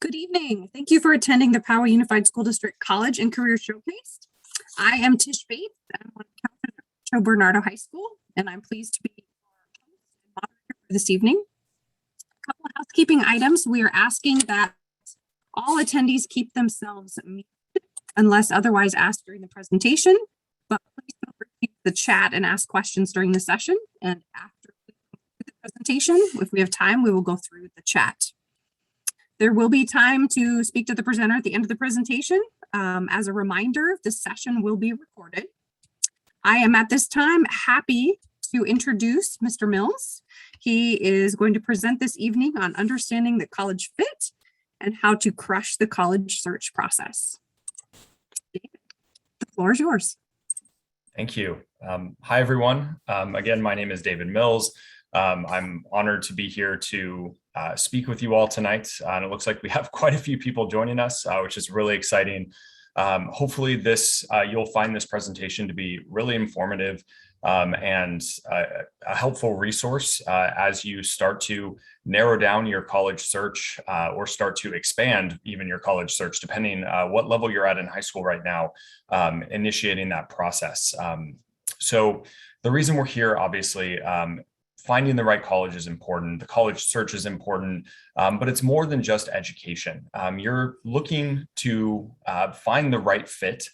Good evening. Thank you for attending the Poway Unified School District College and Career Showcase. I am Tish Bates, and I'm one of the counselors at Joe Bernardo High School, and I'm pleased to be your host and moderator for this evening. A couple of housekeeping items. We are asking that all attendees keep themselves muted unless otherwise asked during the presentation, but please feel free to use the chat and ask questions during the session. And after the presentation, if we have time, we will go through the chat. There will be time to speak to the presenter at the end of the presentation. As a reminder, this session will be recorded. I am at this time happy to introduce Mr. Mills. He is going to present this evening on understanding the college fit and how to crush the college search process. David, the floor is yours. Thank you. Hi, everyone. Again, my name is David Mills. I'm honored to be here to speak with you all tonight. And it looks like we have quite a few people joining us, which is really exciting. Hopefully you'll find this presentation to be really informative and a helpful resource as you start to narrow down your college search or start to expand even your college search, depending what level you're at in high school right now, initiating that process. So the reason we're here, obviously, finding the right college is important. The college search is important, but it's more than just education. You're looking to find the right fit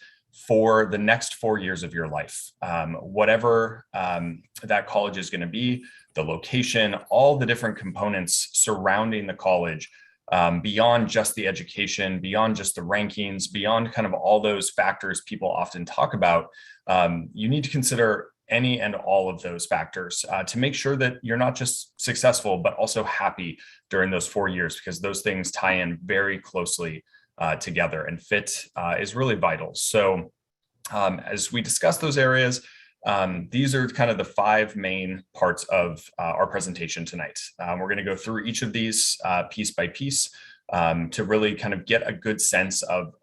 for the next 4 years of your life. Whatever that college is going to be, the location, all the different components surrounding the college, beyond just the education, beyond just the rankings, beyond kind of all those factors people often talk about, you need to consider any and all of those factors to make sure that you're not just successful, but also happy during those 4 years, because those things tie in very closely together, and fit is really vital. So as we discuss those areas, these are kind of the 5 main parts of our presentation tonight. We're going to go through each of these piece by piece to really kind of get a good sense of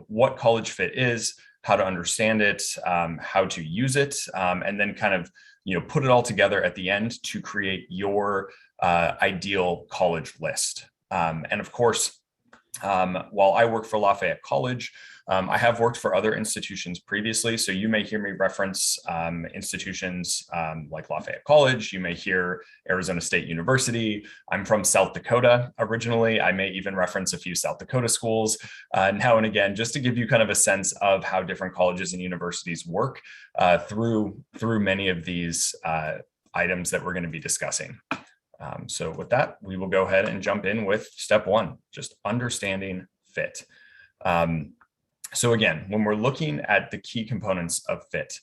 what college fit is, how to understand it, how to use it, and then kind of, put it all together at the end to create your ideal college list. And of course, while I work for Lafayette College, I have worked for other institutions previously. So you may hear me reference institutions like Lafayette College. You may hear Arizona State University. I'm from South Dakota originally. I may even reference a few South Dakota schools now and again, just to give you kind of a sense of how different colleges and universities work through many of these items that we're going to be discussing. So with that, we will go ahead and jump in with step 1, just understanding fit. So again, when we're looking at the key components of fit,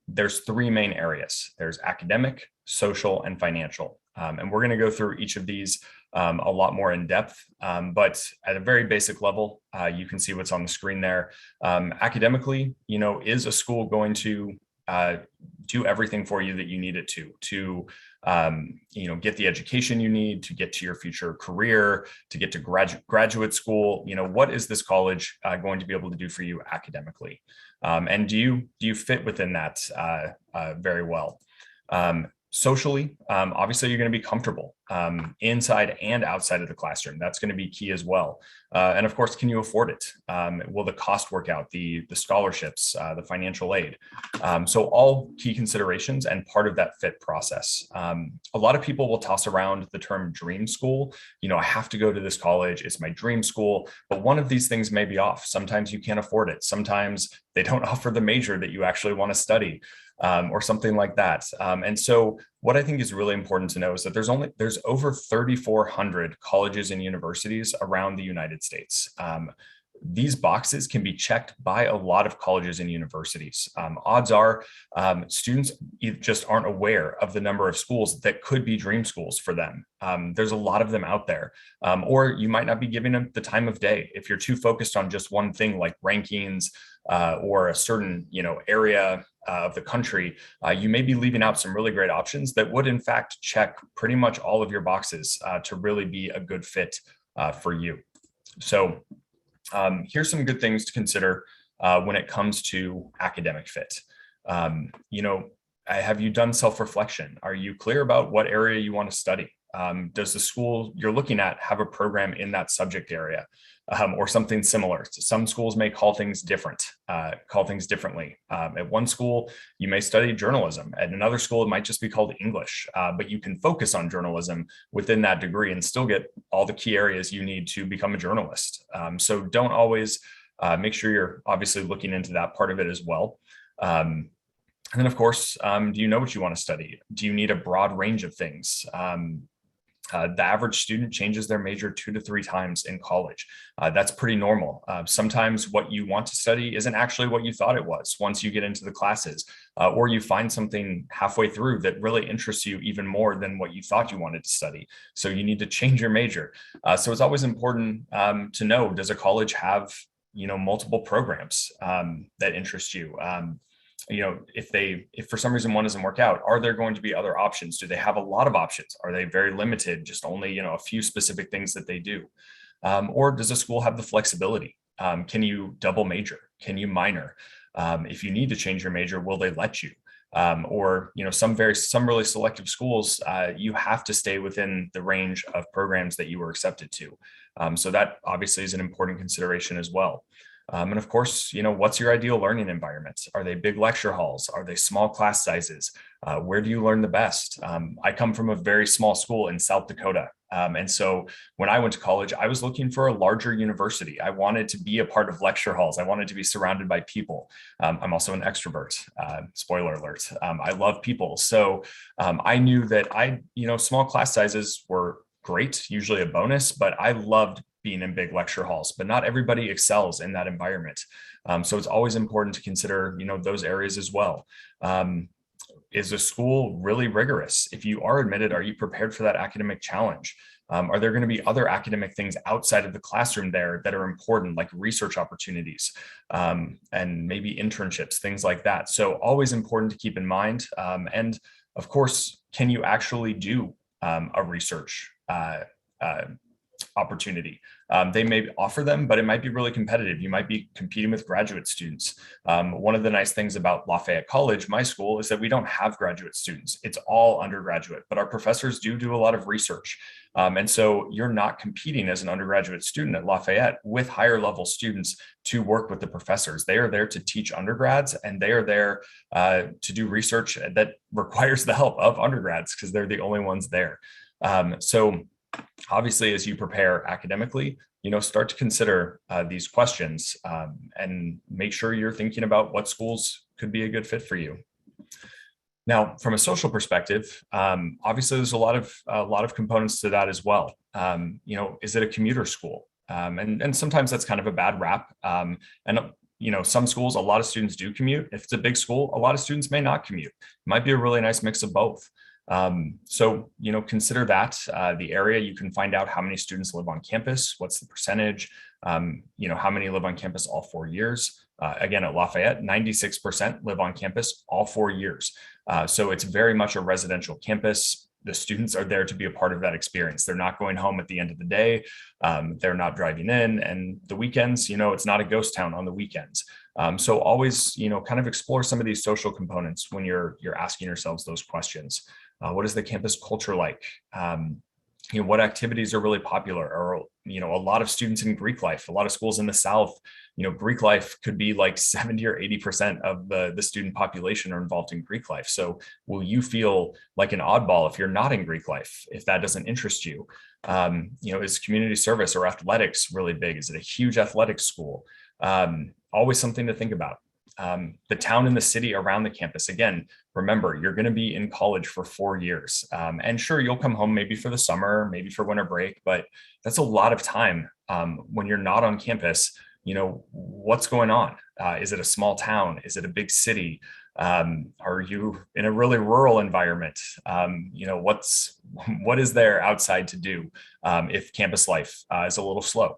there's 3 main areas. There's academic, social, and financial. And we're going to go through each of these a lot more in depth. But at a very basic level, you can see what's on the screen there. Academically, is a school going to do everything for you that you need it to get the education you need to get to your future career, to get to graduate school? What is this college going to be able to do for you academically? And do you fit within that very well? Socially, obviously, you're going to be comfortable inside and outside of the classroom. That's going to be key as well. And of course, can you afford it? Will the cost work out? The scholarships, the financial aid. So all key considerations and part of that fit process. A lot of people will toss around the term dream school. I have to go to this college. It's my dream school. But one of these things may be off. Sometimes you can't afford it. Sometimes they don't offer the major that you actually want to study. Or something like that. And so what I think is really important to know is that there's over 3,400 colleges and universities around the United States. These boxes can be checked by a lot of colleges and universities. Odds are students just aren't aware of the number of schools that could be dream schools for them. There's a lot of them out there. Or you might not be giving them the time of day. If you're too focused on just one thing like rankings or a certain area of the country, you may be leaving out some really great options that would in fact check pretty much all of your boxes to really be a good fit for you. So here's some good things to consider when it comes to academic fit. Have you done self-reflection? Are you clear about what area you want to study? Does the school you're looking at have a program in that subject area, or something similar? So some schools may call things differently. At one school, you may study journalism. At another school, it might just be called English, but you can focus on journalism within that degree and still get all the key areas you need to become a journalist. So don't always make sure you're obviously looking into that part of it as well. And then, of course, do you know what you want to study? Do you need a broad range of things? The average student changes their major 2 to 3 times in college. That's pretty normal. Sometimes what you want to study isn't actually what you thought it was once you get into the classes, or you find something halfway through that really interests you even more than what you thought you wanted to study. So you need to change your major. So it's always important to know, does a college have, multiple programs that interest you? If for some reason one doesn't work out, are there going to be other options? Do they have a lot of options? Are they very limited, just only, a few specific things that they do? Or does a school have the flexibility? Can you double major? Can you minor? If you need to change your major, will they let you? Or some really selective schools, you have to stay within the range of programs that you were accepted to. So that obviously is an important consideration as well. And of course, what's your ideal learning environment? Are they big lecture halls? Are they small class sizes? Where do you learn the best? I come from a very small school in South Dakota. And so when I went to college, I was looking for a larger university. I wanted to be a part of lecture halls. I wanted to be surrounded by people. I'm also an extrovert, spoiler alert. I love people. So I knew that small class sizes were great, usually a bonus, but I loved being in big lecture halls, but not everybody excels in that environment. So it's always important to consider, those areas as well. Is the school really rigorous? If you are admitted, are you prepared for that academic challenge? Are there going to be other academic things outside of the classroom there that are important, like research opportunities, and maybe internships, things like that? So always important to keep in mind. And of course, can you actually do a research opportunity? They may offer them, but it might be really competitive. You might be competing with graduate students. One of the nice things about Lafayette College, my school, is that we don't have graduate students. It's all undergraduate, but our professors do a lot of research. And so you're not competing as an undergraduate student at Lafayette with higher level students to work with the professors. They are there to teach undergrads, and they are there to do research that requires the help of undergrads because they're the only ones there. So obviously, as you prepare academically, start to consider these questions and make sure you're thinking about what schools could be a good fit for you. Now, from a social perspective, obviously, there's a lot of components to that as well. Is it a commuter school? And sometimes that's kind of a bad rap. And some schools, a lot of students do commute. If it's a big school, a lot of students may not commute. It might be a really nice mix of both. So, consider that the area. You can find out how many students live on campus, what's the percentage, how many live on campus all 4 years. Again, at Lafayette, 96% live on campus all 4 years. So it's very much a residential campus. The students are there to be a part of that experience. They're not going home at the end of the day. They're not driving in, and the weekends, it's not a ghost town on the weekends. So always, kind of explore some of these social components when you're asking yourselves those questions. What is the campus culture like? What activities are really popular? Or, a lot of students in Greek life, a lot of schools in the South, Greek life could be like 70 or 80% of the student population are involved in Greek life. So will you feel like an oddball if you're not in Greek life, if that doesn't interest you? Is community service or athletics really big? Is it a huge athletics school? Always something to think about. The town and the city around the campus. Again, remember, you're going to be in college for 4 years. And sure, you'll come home maybe for the summer, maybe for winter break, but that's a lot of time when you're not on campus. What's going on? Is it a small town? Is it a big city? Are you in a really rural environment? What is there outside to do if campus life is a little slow?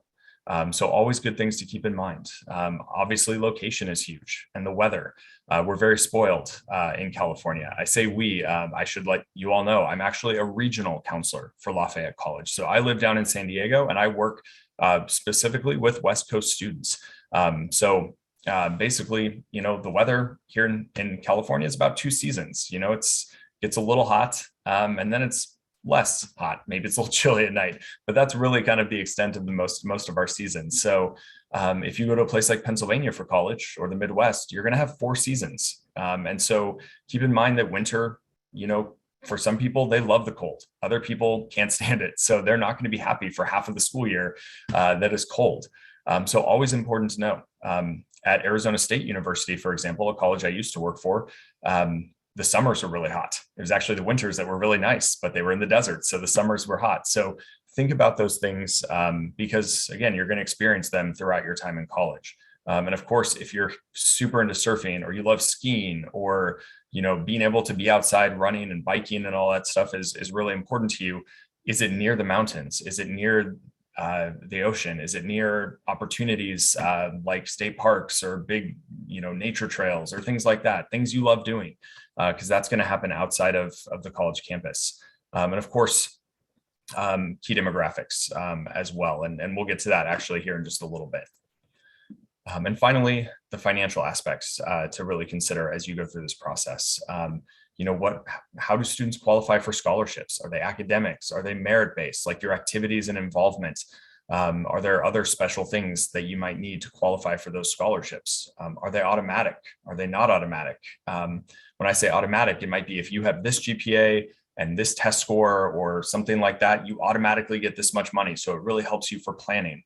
So always good things to keep in mind. Obviously, location is huge, and the weather. We're very spoiled in California. I say we, I should let you all know, I'm actually a regional counselor for Lafayette College. So I live down in San Diego, and I work specifically with West Coast students. Basically, the weather here in California is about 2 seasons. Gets a little hot, and then it's less hot. Maybe it's a little chilly at night, but that's really kind of the extent of the most of our seasons. So if you go to a place like Pennsylvania for college or the Midwest, you're going to have 4 seasons. And so keep in mind that winter, for some people, they love the cold. Other people can't stand it. So they're not going to be happy for half of the school year that is cold. So always important to know. At Arizona State University, for example, a college I used to work for, the summers were really hot. It was actually the winters that were really nice, but they were in the desert. So the summers were hot. So think about those things because, again, you're going to experience them throughout your time in college. And of course, if you're super into surfing or you love skiing or, being able to be outside running and biking and all that stuff is really important to you. Is it near the mountains? Is it near the ocean? Is it near opportunities like state parks or big, nature trails or things like that, things you love doing, because that's going to happen outside of the college campus. And of course, key demographics as well. And we'll get to that actually here in just a little bit. And finally, the financial aspects to really consider as you go through this process. How do students qualify for scholarships? Are they academics? Are they merit-based, like your activities and involvement? Are there other special things that you might need to qualify for those scholarships? Are they automatic? Are they not automatic? When I say automatic, it might be if you have this GPA and this test score or something like that, you automatically get this much money. So it really helps you for planning.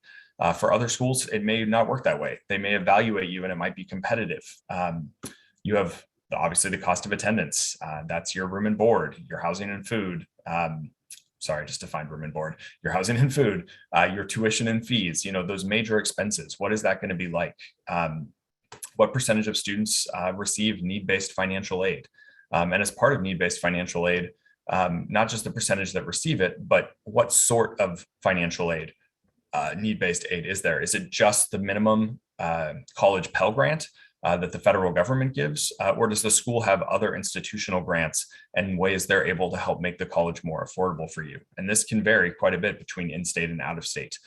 For other schools, it may not work that way. They may evaluate you and it might be competitive. You have obviously the cost of attendance. That's your room and board, your housing and food. Just defined room and board, your housing and food, your tuition and fees, those major expenses. What is that going to be like? What percentage of students receive need-based financial aid? And as part of need-based financial aid, not just the percentage that receive it, but what sort of financial aid? Need-based aid is there? Is it just the minimum college Pell Grant that the federal government gives, or does the school have other institutional grants and ways they're able to help make the college more affordable for you? And this can vary quite a bit between in-state and out-of-state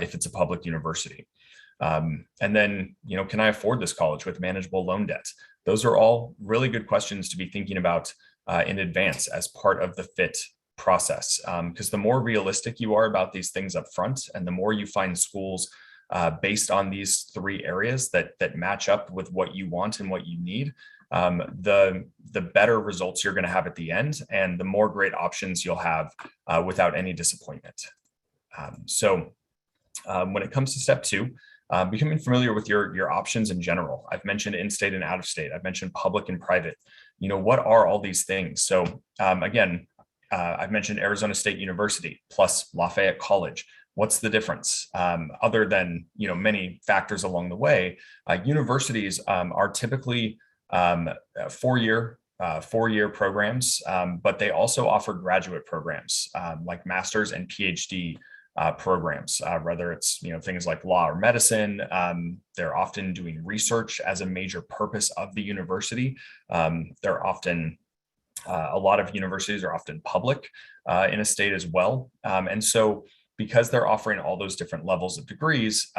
if it's a public university. And then, can I afford this college with manageable loan debt? Those are all really good questions to be thinking about in advance as part of the fit process, because the more realistic you are about these things up front and the more you find schools based on these 3 areas that match up with what you want and what you need, the better results you're going to have at the end and the more great options you'll have without any disappointment. So when it comes to step 2, becoming familiar with your options in general. I've mentioned in-state and out-of-state. I've mentioned public and private. What are all these things? So again, I've mentioned Arizona State University plus Lafayette College. What's the difference? Other than many factors along the way, universities are typically 4-year programs, but they also offer graduate programs like master's and PhD programs. Whether it's things like law or medicine, they're often doing research as a major purpose of the university. They're often a lot of universities are often public in a state as well. And so because they're offering all those different levels of degrees,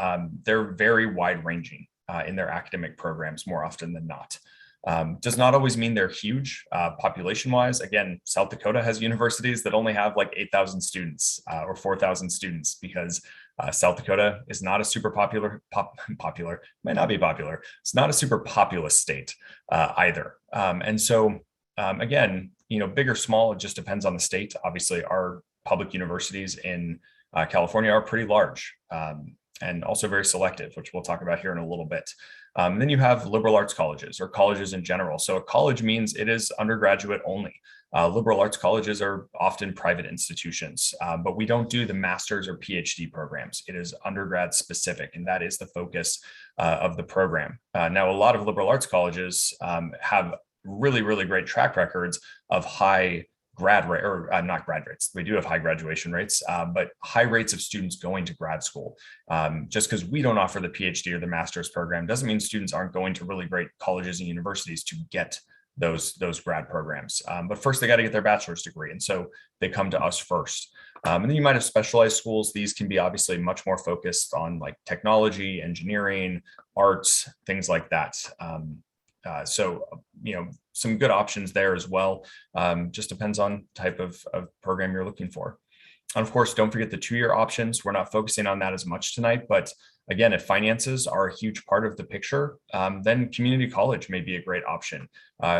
they're very wide ranging in their academic programs more often than not. Does not always mean they're huge population wise. Again, South Dakota has universities that only have like 8,000 students or 4,000 students because South Dakota is not a super might not be popular. It's not a super populous state either. And so again, big or small, it just depends on the state. Obviously, our public universities in California are pretty large and also very selective, which we'll talk about here in a little bit. Then you have liberal arts colleges or colleges in general. So a college means it is undergraduate only. Liberal arts colleges are often private institutions, but we don't do the master's or PhD programs. It is undergrad specific, and that is the focus of the program. Now, a lot of liberal arts colleges have really, really great track records of high grad rate, or not grad rates. We do have high graduation rates, but high rates of students going to grad school. Just because we don't offer the PhD or the master's program doesn't mean students aren't going to really great colleges and universities to get those grad programs. But first they got to get their bachelor's degree. And so they come to us first. And then you might have specialized schools. These can be obviously much more focused on like technology, engineering, arts, things like that. So, some good options there as well. Just depends on type of program you're looking for. And of course, don't forget the 2-year options. We're not focusing on that as much tonight, but again, if finances are a huge part of the picture, then community college may be a great option.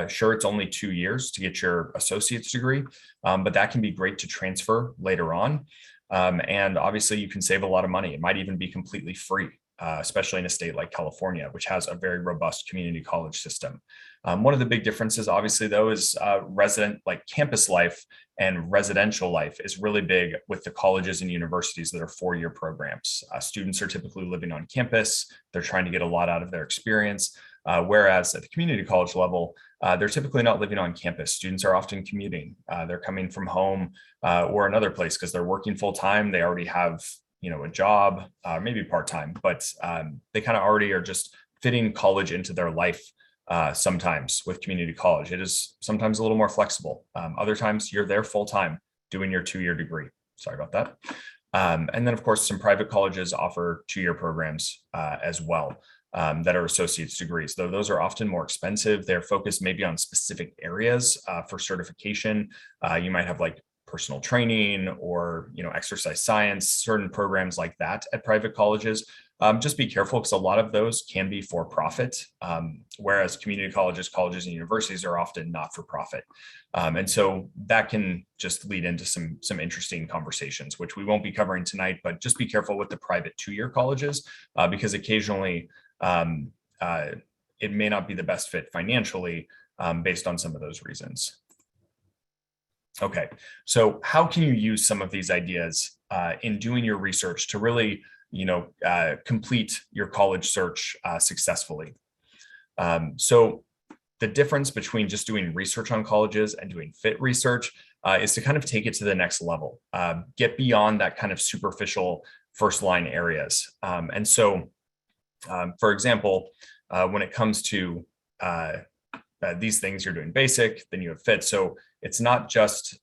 Sure, it's only 2 years to get your associate's degree, but that can be great to transfer later on. And obviously, you can save a lot of money. It might even be completely free, especially in a state like California, which has a very robust community college system. One of the big differences, obviously, though, is campus life and residential life is really big with the colleges and universities that are 4-year programs. Students are typically living on campus. They're trying to get a lot out of their experience. Whereas at the community college level, they're typically not living on campus. Students are often commuting. They're coming from home or another place because they're working full time. They already have a job, maybe part-time, but they kind of already are just fitting college into their life. Sometimes with community college, it is sometimes a little more flexible. Other times you're there full-time doing your 2-year degree. Sorry about that. And then of course, some private colleges offer 2-year programs as well that are associate's degrees, though those are often more expensive. They're focused maybe on specific areas for certification. You might have like personal training or exercise science, certain programs like that at private colleges. Just be careful because a lot of those can be for profit, whereas community colleges, and universities are often not for profit. And so that can just lead into some interesting conversations, which we won't be covering tonight, but just be careful with the private 2-year colleges because occasionally it may not be the best fit financially based on some of those reasons. Okay, so how can you use some of these ideas in doing your research to really complete your college search successfully? So the difference between just doing research on colleges and doing fit research is to kind of take it to the next level, get beyond that kind of superficial first line areas. And so, for example, when it comes to these things, you're doing basic, then you have fit. So it's not just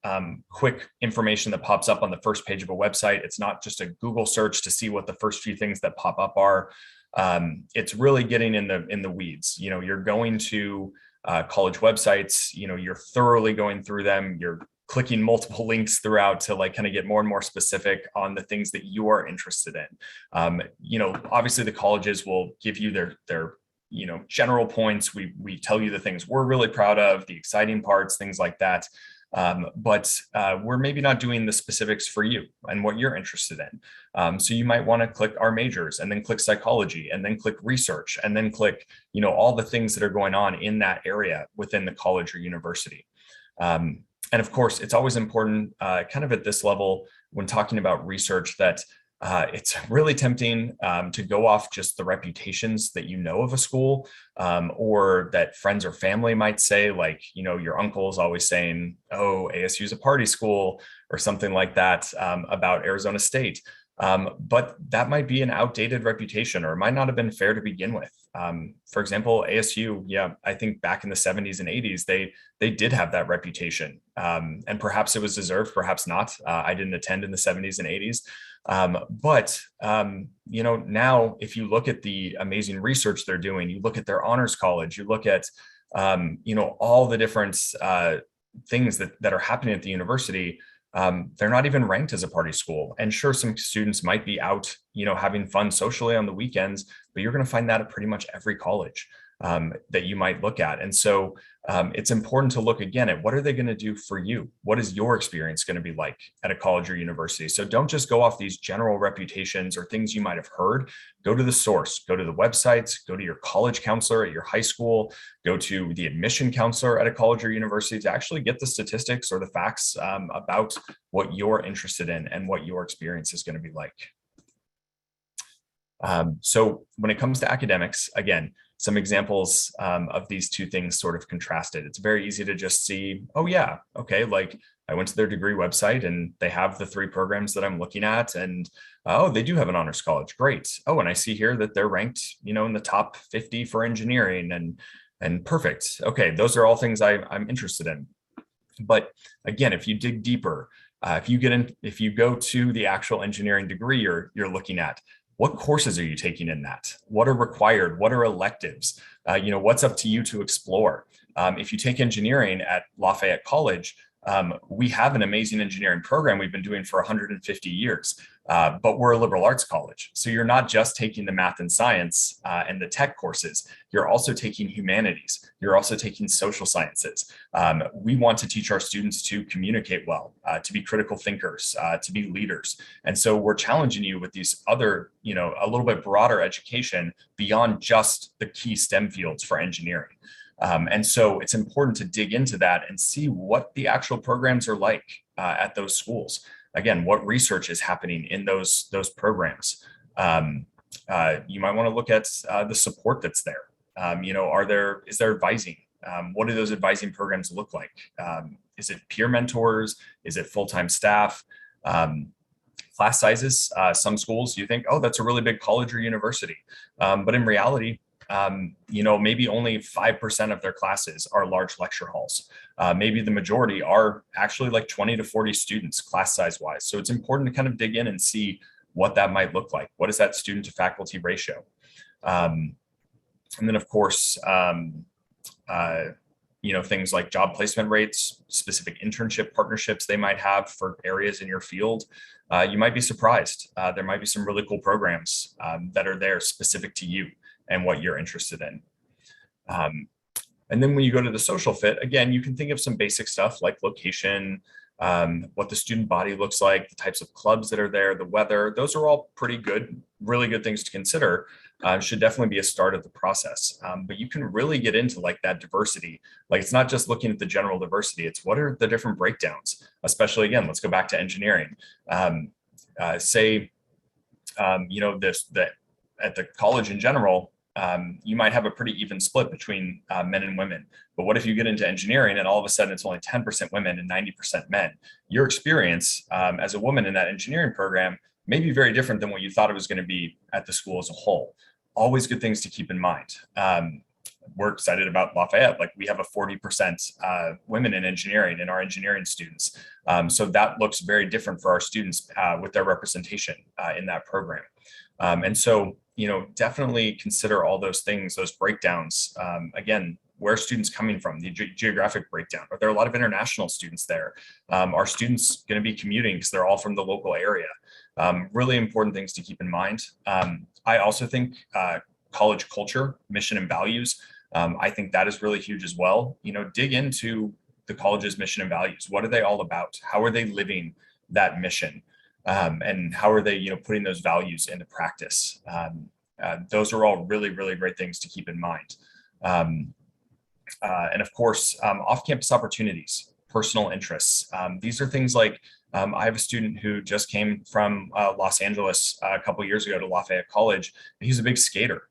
quick information that pops up on the first page of a website. It's not just a Google search to see what the first few things that pop up are. It's really getting in the weeds. You're going to college websites. You're thoroughly going through them. You're clicking multiple links throughout to kind of get more and more specific on the things that you are interested in. Obviously the colleges will give you their general points. We tell you the things we're really proud of, the exciting parts, things like that. But we're maybe not doing the specifics for you and what you're interested in. So you might want to click our majors and then click psychology and then click research and then click, all the things that are going on in that area within the college or university. And of course, it's always important kind of at this level when talking about research that it's really tempting to go off just the reputations that of a school or that friends or family might say, like, your uncle is always saying, oh, ASU is a party school or something like that about Arizona State. But that might be an outdated reputation or it might not have been fair to begin with. For example, ASU, I think back in the 70s and 80s, they did have that reputation. And perhaps it was deserved, perhaps not. I didn't attend in the 70s and 80s. But now if you look at the amazing research they're doing, you look at their honors college, you look at, all the different things that are happening at the university, they're not even ranked as a party school. And sure, some students might be out, having fun socially on the weekends, but you're going to find that at pretty much every college that you might look at. And so it's important to look again at what are they going to do for you? What is your experience going to be like at a college or university? So don't just go off these general reputations or things you might have heard. Go to the source, go to the websites, go to your college counselor at your high school, go to the admission counselor at a college or university to actually get the statistics or the facts about what you're interested in and what your experience is going to be like. So when it comes to academics, again, some examples of these two things sort of contrasted. It's very easy to just see, oh yeah, okay, like I went to their degree website and they have the 3 programs that I'm looking at and oh, they do have an honors college, great. Oh, and I see here that they're ranked, in the top 50 for engineering and perfect. Okay, those are all things I'm interested in. But again, if you dig deeper, if you go to the actual engineering degree you're looking at, what courses are you taking in that? What are required? What are electives? What's up to you to explore? If you take engineering at Lafayette College, we have an amazing engineering program we've been doing for 150 years, but we're a liberal arts college. So you're not just taking the math and science and the tech courses, you're also taking humanities, you're also taking social sciences. We want to teach our students to communicate well, to be critical thinkers, to be leaders. And so we're challenging you with these other, a little bit broader education beyond just the key STEM fields for engineering. And so it's important to dig into that and see what the actual programs are like at those schools. Again, what research is happening in those programs. You might want to look at the support that's there. Is there advising? What do those advising programs look like? Is it peer mentors? Is it full-time staff? Class sizes? Some schools you think, oh, that's a really big college or university, but in reality, maybe only 5% of their classes are large lecture halls. Maybe the majority are actually like 20 to 40 students class size wise. So it's important to kind of dig in and see what that might look like. What is that student to faculty ratio? And then of course, things like job placement rates, specific internship partnerships they might have for areas in your field. You might be surprised. There might be some really cool programs that are there specific to you and what you're interested in. And then when you go to the social fit, again, you can think of some basic stuff like location, what the student body looks like, the types of clubs that are there, the weather. Those are all pretty good, really good things to consider. Should definitely be a start of the process. But you can really get into like that diversity. Like it's not just looking at the general diversity, it's what are the different breakdowns, especially again, let's go back to engineering. At the college in general, you might have a pretty even split between men and women. But what if you get into engineering and all of a sudden it's only 10% women and 90% men? Your experience as a woman in that engineering program may be very different than what you thought it was going to be at the school as a whole. Always good things to keep in mind. We're excited about Lafayette. Like we have a 40% women in engineering in our engineering students. So that looks very different for our students with their representation in that program. And so, definitely consider all those things, those breakdowns. Again, where are students coming from, the geographic breakdown? Are there a lot of international students there? Are students going to be commuting because they're all from the local area? Really important things to keep in mind. I also think college culture, mission and values, I think that is really huge as well. Dig into the college's mission and values. What are they all about? How are they living that mission? And how are they, putting those values into practice? Those are all really, really great things to keep in mind. And of course, off-campus opportunities, personal interests. These are things like, I have a student who just came from Los Angeles a couple of years ago to Lafayette College. He's a big skater.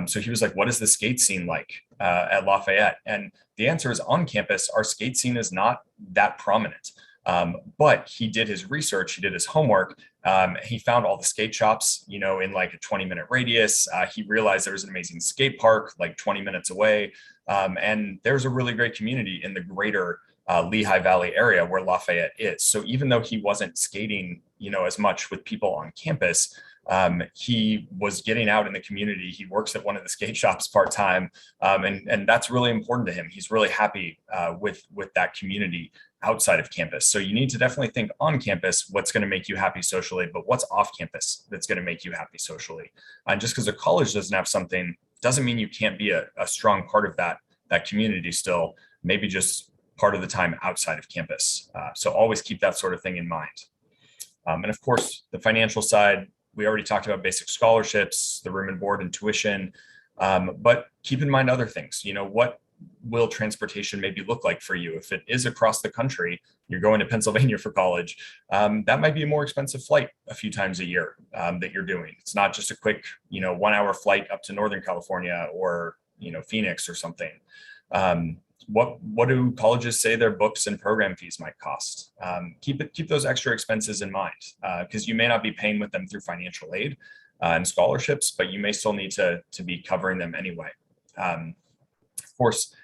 So he was like, what is the skate scene like at Lafayette? And the answer is on campus, our skate scene is not that prominent. But he did his research, he did his homework. He found all the skate shops, in like a 20-minute radius. He realized there was an amazing skate park like 20 minutes away. And there's a really great community in the greater Lehigh Valley area where Lafayette is. So even though he wasn't skating, as much with people on campus, he was getting out in the community. He works at one of the skate shops part-time. And that's really important to him. He's really happy with that community outside of campus. So you need to definitely think on campus, what's going to make you happy socially, but what's off campus that's going to make you happy socially. And just because a college doesn't have something doesn't mean you can't be a strong part of that community still, maybe just part of the time outside of campus. So always keep that sort of thing in mind. And of course, the financial side, we already talked about basic scholarships, the room and board and tuition, but keep in mind other things. What will transportation maybe look like for you? If it is across the country, you're going to Pennsylvania for college, that might be a more expensive flight a few times a year that you're doing. It's not just a quick, 1-hour flight up to Northern California or, Phoenix or something. What do colleges say their books and program fees might cost? Keep those extra expenses in mind because you may not be paying with them through financial aid and scholarships, but you may still need to be covering them anyway. Of course,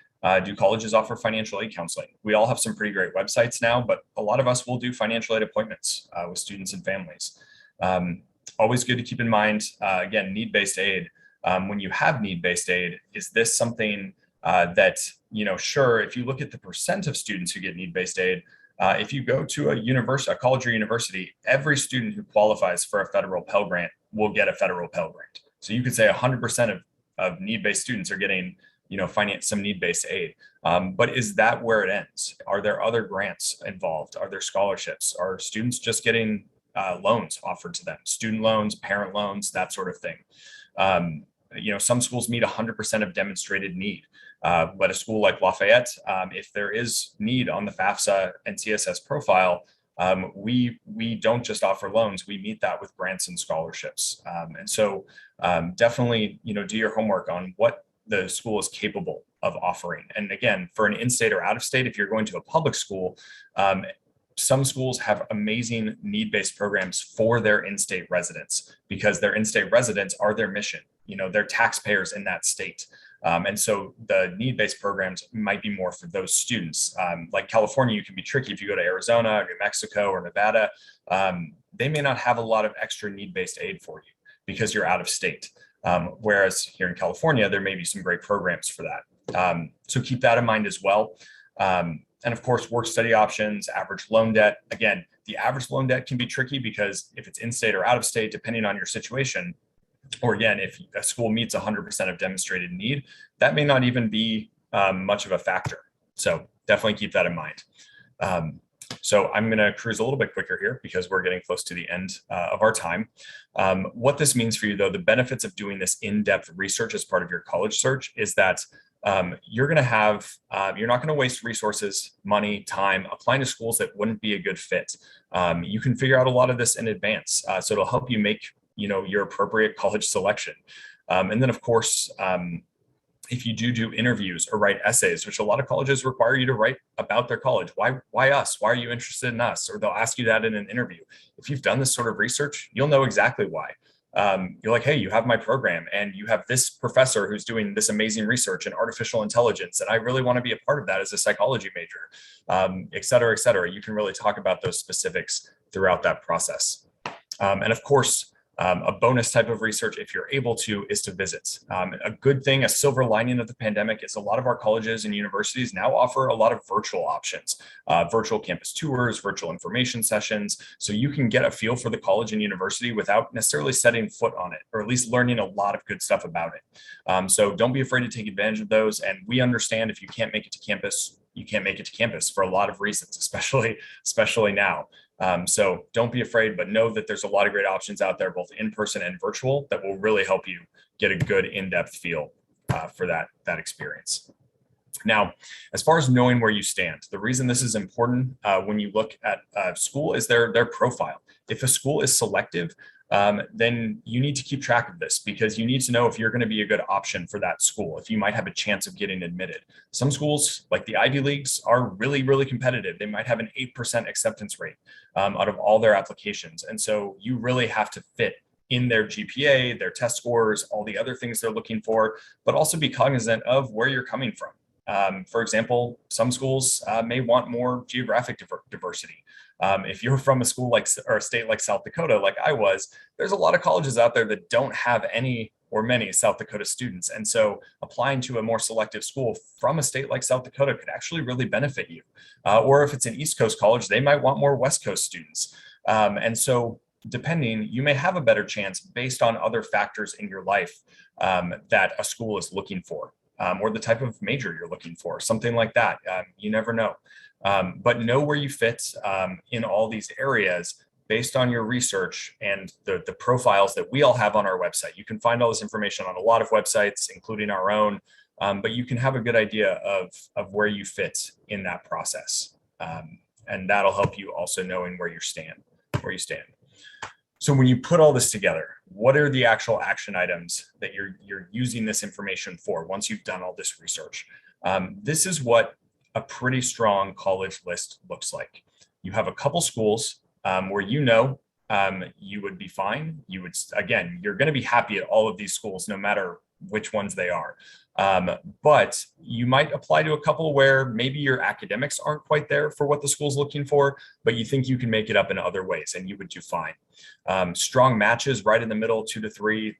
do colleges offer financial aid counseling? We all have some pretty great websites now, but a lot of us will do financial aid appointments with students and families. Always good to keep in mind, again, need-based aid. When you have need-based aid, is this something that, sure, if you look at the percent of students who get need-based aid, if you go to a college or university, every student who qualifies for a federal Pell Grant will get a federal Pell Grant. So you could say 100% of need-based students are getting, some need-based aid. But is that where it ends? Are there other grants involved? Are there scholarships? Are students just getting loans offered to them? Student loans, parent loans, that sort of thing. Some schools meet 100% of demonstrated need. But a school like Lafayette, if there is need on the FAFSA and CSS profile, we don't just offer loans, we meet that with grants and scholarships. And so definitely, do your homework on what the school is capable of offering. And again, for an in-state or out-of-state, if you're going to a public school, some schools have amazing need-based programs for their in-state residents, because their in-state residents are their mission. They're taxpayers in that state. And so the need-based programs might be more for those students. Like California, you can be tricky if you go to Arizona, New Mexico, or Nevada. They may not have a lot of extra need-based aid for you because you're out of state. Whereas here in California, there may be some great programs for that. So keep that in mind as well. And of course, work-study options, average loan debt. Again, the average loan debt can be tricky because if it's in-state or out-of-state, depending on your situation, or again, if a school meets 100% of demonstrated need, that may not even be much of a factor. So definitely keep that in mind. So I'm going to cruise a little bit quicker here because we're getting close to the end of our time. What this means for you, though, the benefits of doing this in-depth research as part of your college search is that you're not going to waste resources, money, time applying to schools that wouldn't be a good fit. You can figure out a lot of this in advance. So it'll help you make your appropriate college selection. And then, of course, if you do interviews or write essays, which a lot of colleges require you to write about their college, why us? Why are you interested in us? Or they'll ask you that in an interview. If you've done this sort of research, you'll know exactly why. You're like, hey, you have my program and you have this professor who's doing this amazing research in artificial intelligence, and I really want to be a part of that as a psychology major, et cetera, et cetera. You can really talk about those specifics throughout that process. And of course, a bonus type of research, if you're able to, is to visit. A good thing, a silver lining of the pandemic, is a lot of our colleges and universities now offer a lot of virtual options, virtual campus tours, virtual information sessions. So you can get a feel for the college and university without necessarily setting foot on it, or at least learning a lot of good stuff about it. So don't be afraid to take advantage of those. And we understand if you can't make it to campus, you can't make it to campus for a lot of reasons, especially now. So don't be afraid, but know that there's a lot of great options out there, both in person and virtual, that will really help you get a good in-depth feel for that experience. Now, as far as knowing where you stand, the reason this is important when you look at school is their profile. If a school is selective, then you need to keep track of this, because you need to know if you're going to be a good option for that school, if you might have a chance of getting admitted. Some schools, like the Ivy Leagues, are really, really competitive. They might have an 8% acceptance rate out of all their applications. And so you really have to fit in their GPA, their test scores, all the other things they're looking for, but also be cognizant of where you're coming from. For example, some schools may want more geographic diversity. If you're from a school or a state like South Dakota, like I was, there's a lot of colleges out there that don't have any or many South Dakota students. And so applying to a more selective school from a state like South Dakota could actually really benefit you. Or if it's an East Coast college, they might want more West Coast students. And so depending, you may have a better chance based on other factors in your life that a school is looking for. Or the type of major you're looking for, something like that. You never know. But know where you fit in all these areas based on your research and the profiles that we all have on our website. You can find all this information on a lot of websites, including our own, but you can have a good idea of where you fit in that process. And that'll help you also knowing where you stand. So when you put all this together, what are the actual action items that you're using this information for once you've done all this research? This is what a pretty strong college list looks like. You have a couple schools where you would be fine. You're going to be happy at all of these schools, no matter which ones they are. But you might apply to a couple where maybe your academics aren't quite there for what the school's looking for, but you think you can make it up in other ways and you would do fine. Strong matches right in the middle, 2 to 3,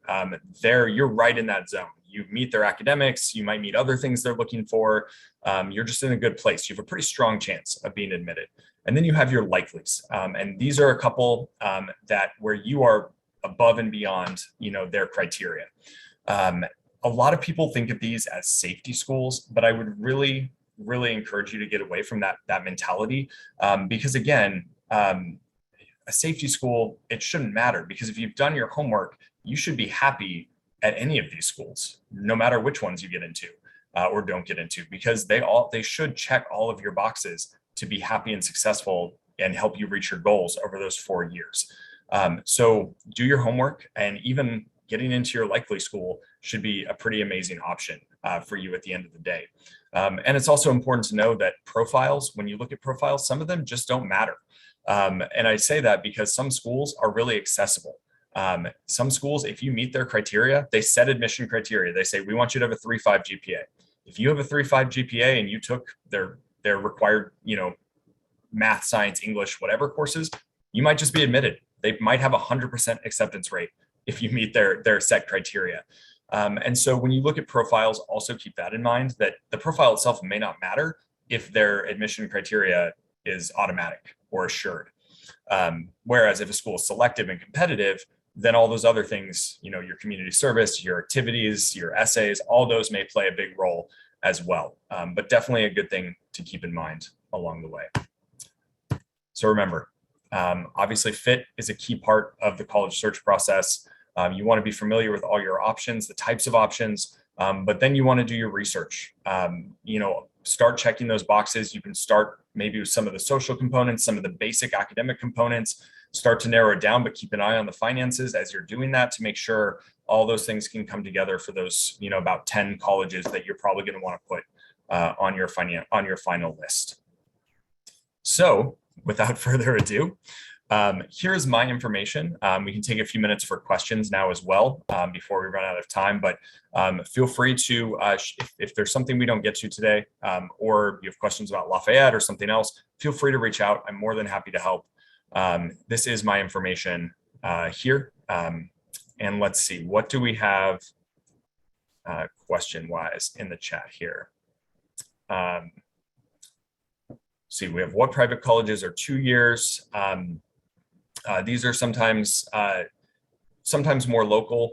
there you're right in that zone. You meet their academics, you might meet other things they're looking for. You're just in a good place. You have a pretty strong chance of being admitted. And then you have your likelies. And these are a couple that where you are above and beyond, their criteria. A lot of people think of these as safety schools, but I would really encourage you to get away from that mentality. Because again, a safety school, it shouldn't matter, because if you've done your homework, you should be happy at any of these schools, no matter which ones you get into or don't get into, because they should check all of your boxes to be happy and successful and help you reach your goals over those 4 years. So do your homework, and even getting into your likely school should be a pretty amazing option for you at the end of the day. And it's also important to know that profiles, when you look at profiles, some of them just don't matter. And I say that because some schools are really accessible. Some schools, if you meet their criteria, they set admission criteria. They say, we want you to have a 3.5 GPA. If you have a 3.5 GPA and you took their required, math, science, English, whatever courses, you might just be admitted. They might have 100% acceptance rate if you meet their set criteria. And so when you look at profiles, also keep that in mind, that the profile itself may not matter if their admission criteria is automatic or assured. Whereas if a school is selective and competitive, then all those other things, your community service, your activities, your essays, all those may play a big role as well. But definitely a good thing to keep in mind along the way. So remember, obviously fit is a key part of the college search process. You want to be familiar with all your options, the types of options, but then you want to do your research. Start checking those boxes. You can start maybe with some of the social components, some of the basic academic components, start to narrow it down, but keep an eye on the finances as you're doing that to make sure all those things can come together for those, about 10 colleges that you're probably going to want to put on your final list. So without further ado, here's my information. We can take a few minutes for questions now as well before we run out of time, but feel free to, if there's something we don't get to today, or you have questions about Lafayette or something else, feel free to reach out. I'm more than happy to help. This is my information here. And let's see, what do we have question-wise in the chat here? See, we have what private colleges are 2 years. These are sometimes more local.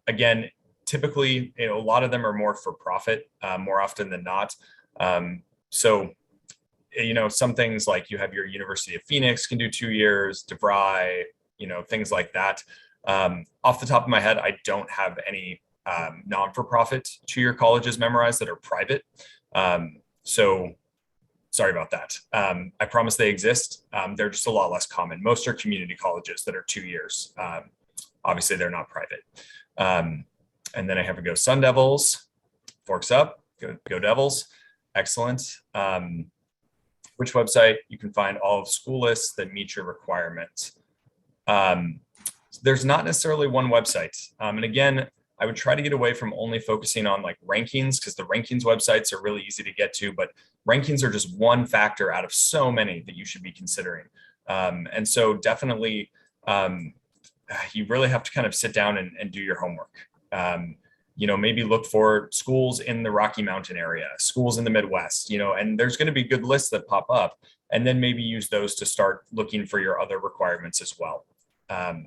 Again, typically, a lot of them are more for profit, more often than not. So, some things like you have your University of Phoenix can do 2 years, DeVry, things like that. Off the top of my head, I don't have any non-for-profit 2-year colleges memorized that are private. So sorry about that. I promise they exist. They're just a lot less common. Most are community colleges that are 2 years. Obviously, they're not private. And then I have to go Sun Devils, Forks Up, go Devils. Excellent. Which website? You can find all of school lists that meet your requirements. There's not necessarily one website. And again, I would try to get away from only focusing on like rankings, because the rankings websites are really easy to get to, but rankings are just one factor out of so many that you should be considering. And so definitely, you really have to kind of sit down and do your homework. Maybe look for schools in the Rocky Mountain area, schools in the Midwest, and there's going to be good lists that pop up, and then maybe use those to start looking for your other requirements as well. Let's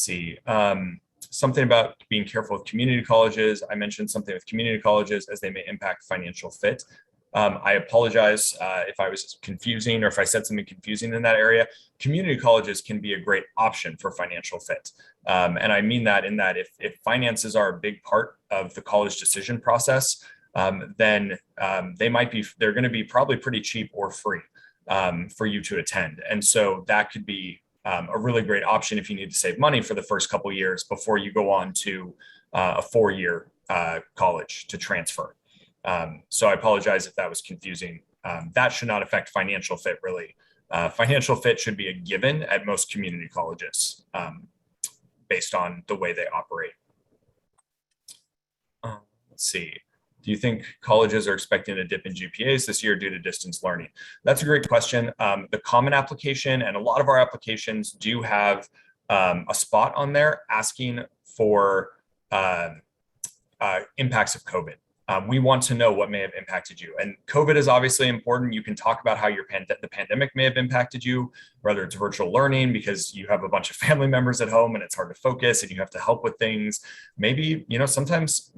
see, something about being careful with community colleges. I mentioned something with community colleges as they may impact financial fit. I apologize if I was confusing or if I said something confusing in that area. Community colleges can be a great option for financial fit. And I mean that in that if finances are a big part of the college decision process, then they're going to be probably pretty cheap or free for you to attend. And so that could be a really great option if you need to save money for the first couple of years before you go on to a 4-year college to transfer. So I apologize if that was confusing. That should not affect financial fit, really. Financial fit should be a given at most community colleges. based on the way they operate. Let's see. Do you think colleges are expecting a dip in GPAs this year due to distance learning? That's a great question. The Common application and a lot of our applications do have a spot on there asking for impacts of COVID. We want to know what may have impacted you. And COVID is obviously important. You can talk about how the pandemic may have impacted you, whether it's virtual learning because you have a bunch of family members at home and it's hard to focus and you have to help with things. Maybe, sometimes,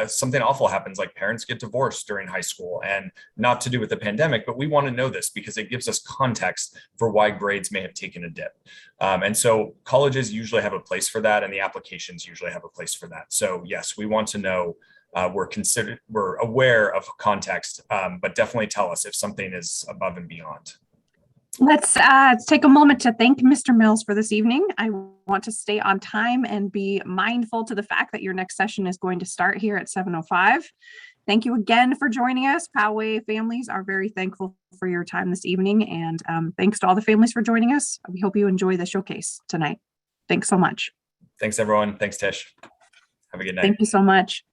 something awful happens, like parents get divorced during high school, and not to do with the pandemic, but we want to know this because it gives us context for why grades may have taken a dip. And so colleges usually have a place for that, and the applications usually have a place for that. So yes, we want to know, we're aware of context, but definitely tell us if something is above and beyond. Let's take a moment to thank Mr. Mills for this evening. I want to stay on time and be mindful to the fact that your next session is going to start here at 7:05. Thank you again for joining us. Poway families are very thankful for your time this evening, and thanks to all the families for joining us. We hope you enjoy the showcase tonight. Thanks so much. Thanks, everyone. Thanks, Tish. Have a good night. Thank you so much.